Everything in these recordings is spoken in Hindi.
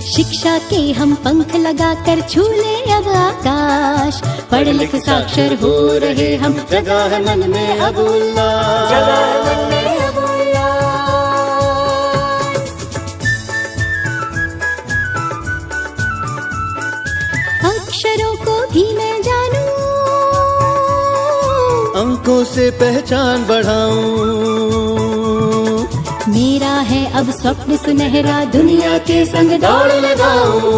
शिक्षा के हम पंख लगाकर झूले अब आकाश, पढ़ लिख साक्षर हो रहे हम, जगह है मन में अब उल्लास, जगह है मन में अब उल्लास। अक्षरों को भी मैं जानूं, अंकों से पहचान बढ़ाऊं, मेरा है अब स्वप्न सुनहरा, दुनिया के संग दौड़ लगाऊं।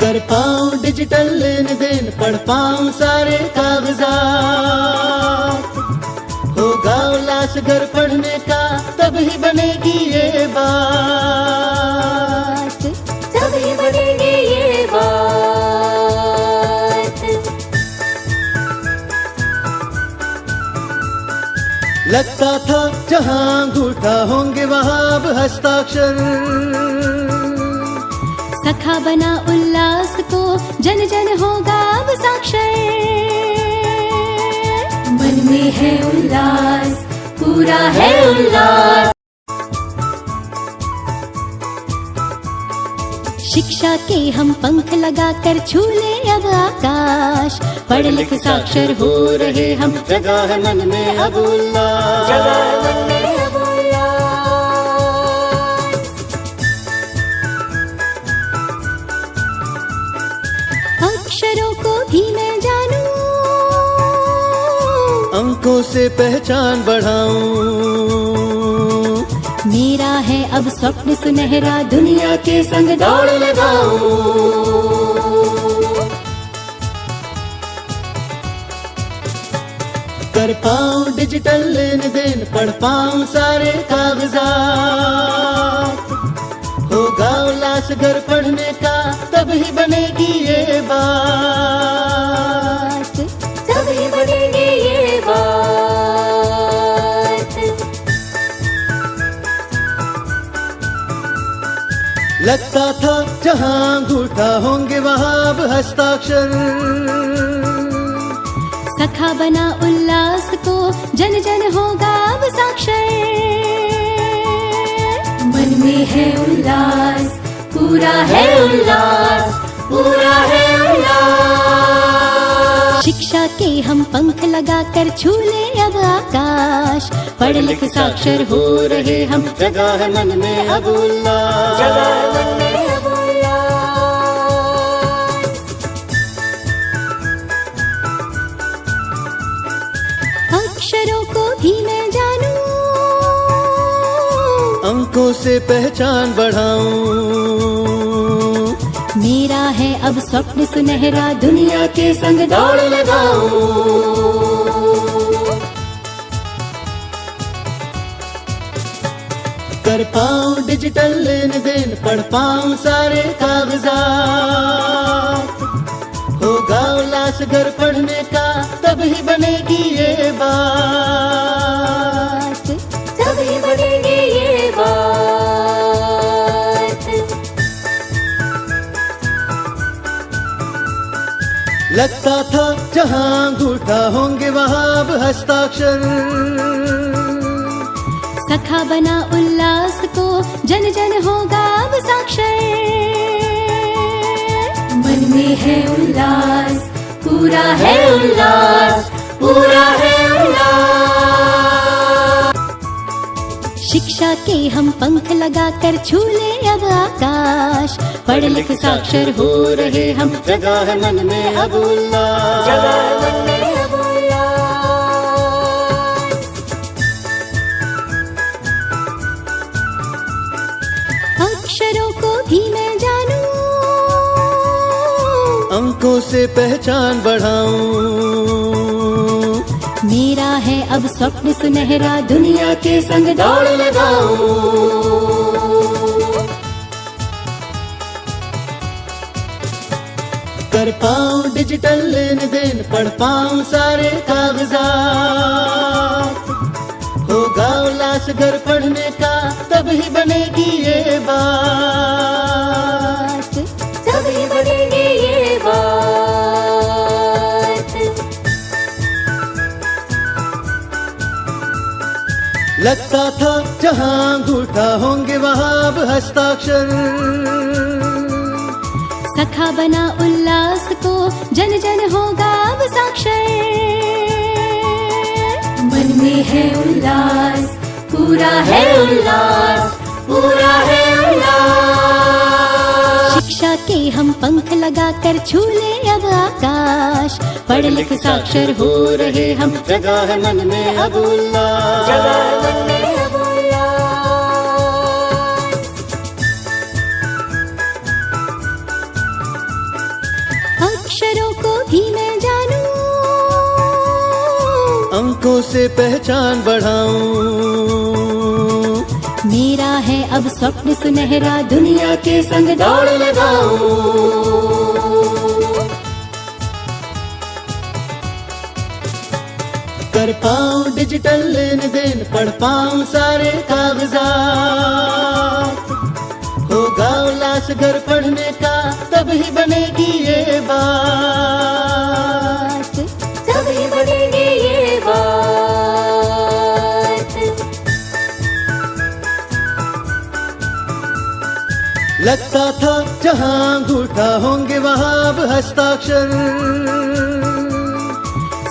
कर पाऊं डिजिटल लेन देन, पढ़ पाऊं सारे कागजात, होगा उल्लास घर पढ़ने का, तभी बनेगी ये बात, तभी बनेगी ये बात। लगता था जहां अंगूठा होंगे वहां अब हस्ताक्षर, सखा बना उल्लास को जन जन होगा अब साक्षर, मन में है उल्लास, पूरा है उल्लास। शिक्षा के हम पंख लगाकर झूले अब आकाश, पढ़ लिख साक्षर हो रहे हम, जगह है मन में अब उल्लास, जगह है मन में अब उल्लास। अक्षरों को भी मैं जानूं, अंकों से पहचान बढ़ाऊं, मेरा है अब स्वप्न सुनहरा, दुनिया के संग दौड़ लगाऊं। कर पाऊं डिजिटल लेन देन, पढ़ पाऊं सारे कागजात, होगा उल्लास घर पढ़ने का, तभी बनेगी ये बात, तभी बनेगी ये बात। लगता था जहां अंगूठा होंगे वहां अब हस्ताक्षर, सखा बना उल्लास को जन जन होगा अब साक्षर, मन में है उल्लास, पूरा है उल्लास, पूरा है उल्लास। शिक्षा के हम पंख लगाकर झूले अब आकाश, पढ़ लिख साक्षर हो रहे हम, जगह है मन में अब उल्लास, जगह है मन में अब उल्लास। अक्षरों को भी मैं जानूं, अंकों से पहचान बढ़ाऊं, मेरा है अब स्वप्न सुनहरा, दुनिया के संग दौड़ लगाऊं। कर पाऊं डिजिटल लेन देन, पढ़ पाऊं सारे कागजात, होगा उल्लास घर पढ़ने का, तभी बनेगी ये बात, तभी बनेगी ये बात। लगता था जहां अंगूठा होंगे वहां अब हस्ताक्षर, सखा बना उल्लास को जन जन होगा अब साक्षर, मन में है उल्लास, पूरा है उल्लास, पूरा है उल्लास। शिक्षा के हम पंख लगाकर झूले अब आकाश, पढ़ लिख साक्षर हो रहे हम, जगह है मन में अब उल्लास, जगह है मन में अब उल्लास। अक्षरों को भी मैं जानूं, अंकों से पहचान बढ़ाऊं, मेरा है अब स्वप्न सुनहरा, दुनिया के संग दौड़ लगाऊं। कर पाऊं डिजिटल लेन देन, पढ़ पाऊं सारे कागजात, होगा उल्लास घर पढ़ने का, तभी बनेगी ये बात, तभी बनेगी ये बात। लगता था जहां अंगूठा होंगे वहां अब हस्ताक्षर। सखा बना उल्लास को जन जन होगा अब साक्षर। मन में है उल्लास, पूरा है उल्लास, पूरा है उल्लास। शिक्षा के हम पंख लगाकर झूले अब आकाश। पढ़ लिख साक्षर हो रहे हम, जगह है मन में अब उल्लास। जगह है मन में अब उल्लास। अक्षरों को भी मैं जानूं, अंकों से पहचान बढ़ाऊं। मेरा है अब स्वप्न सुनहरा, दुनिया के संग दौड़ लगाऊं। कर पाऊं डिजिटल लेन देन, पढ़ पाऊं सारे कागजात। होगा उल्लास घर पढ़ने का, तब ही बनेगी ये बात। तभी बनेगी ये बात। लगता था जहां अंगूठा होंगे वहां अब हस्ताक्षर।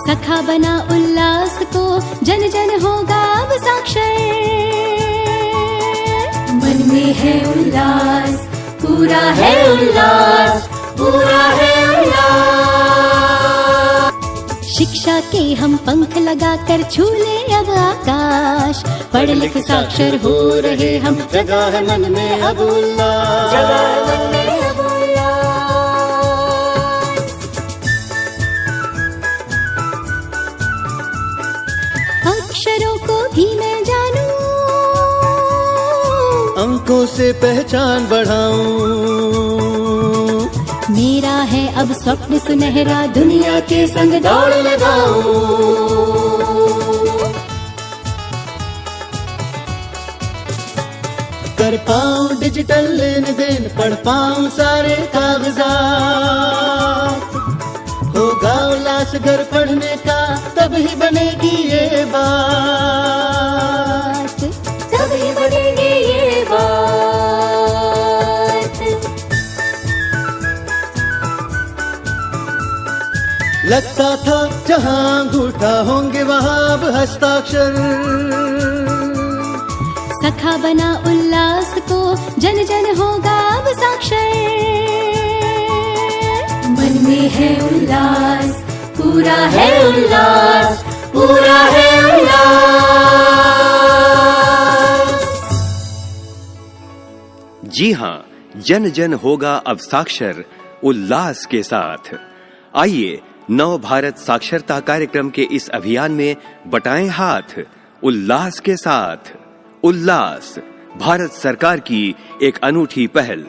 सखा बना उल्लास को जन जन होगा अब साक्षर। मन में है उल्लास, पूरा है उल्लास, पूरा है उल्लास। शिक्षा के हम पंख लगाकर झूले अब आकाश। पढ़ लिख साक्षर हो रहे हम, जगह है मन में अब उल्लास। जगह है मन में अब उल्लास। अक्षरों को भी मैं जानूं, अंकों से पहचान बढ़ाऊं। मेरा है अब स्वप्न सुनहरा, दुनिया के संग दौड़ लगाऊं। कर पाऊं डिजिटल लेन देन, पढ़ पाऊं सारे कागजात। होगा उल्लास घर पढ़ने का, तब ही बनेगी ये बात। तभी बनेगी ये बात। लगता था जहां अंगूठा होंगे वहां अब हस्ताक्षर। सखा बना उल्लास को जन जन होगा अब साक्षर। मन में है उल्लास, पूरा है उल्लास, पूरा है उल्लास। जी हां, जन जन होगा अब साक्षर उल्लास के साथ। आइए नव भारत साक्षरता कार्यक्रम के इस अभियान में बटाएं हाथ उल्लास के साथ। उल्लास भारत सरकार की एक अनूठी पहल।